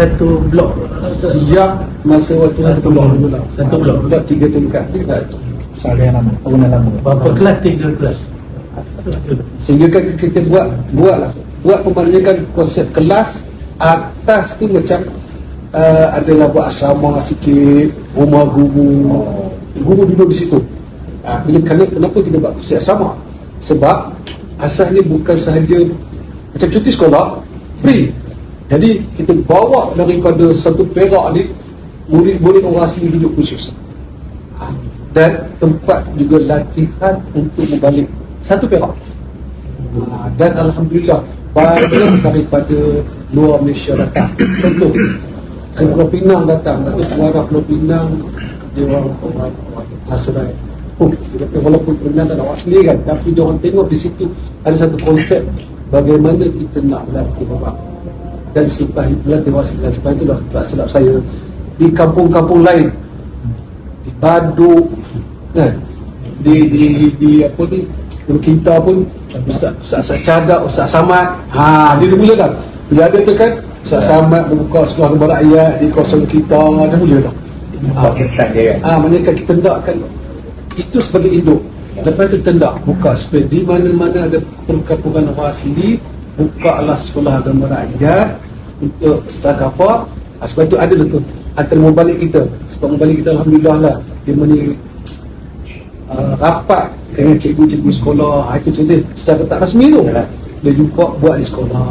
Satu blok. Siap masa waktu satu blok. Satu blok. Blok 3 tingkat. Salah lama, bangunan lama. Berapa kelas? 3 kelas. Sehingga kan kita buat pembandingan konsep kelas. Atas tu macam adalah buat asrama sikit, rumah guru. Guru duduk di situ. Kenapa kita buat konsep sama? Sebab asalnya bukan sahaja macam cuti sekolah free. Jadi kita bawa daripada satu perak ni murid-murid orang asing duduk khusus. Dan tempat juga latihan untuk membalik satu perak. Dan Alhamdulillah banyak daripada luar Malaysia datang. Contoh Pulau Pinang datang, Datuk Pengarah Pulau Pinang, dia orang Nasrai. Walaupun Pinang tak nak asli kan, tapi dia orang tengok di situ ada satu konsep bagaimana kita nak berlatih orang. Dan selepas berlatih wasit dan sebagainya, itulah tak silap saya di kampung-kampung lain, di Baduk kan, di apa ni, dulu kita pun Ustaz Cadak, Ustaz Samad, dia mulakan bila ada tu kan, Ustaz Samad membuka sekolah gambar rakyat di kawasan kita, dia mula tau. Maknanya kita hendakkan itu sebagai induk. Lepas tu tendak buka supaya di mana-mana ada perkampungan orang asli, bukalah sekolah agama rakyat untuk stakafah. Sebab itu ada tu antara membalik kita. Sebab membalik kita Alhamdulillah lah, dia rapat dengan cikgu-cikgu sekolah. Itu cerita secara tak rasmi tu dia jumpa buat di sekolah.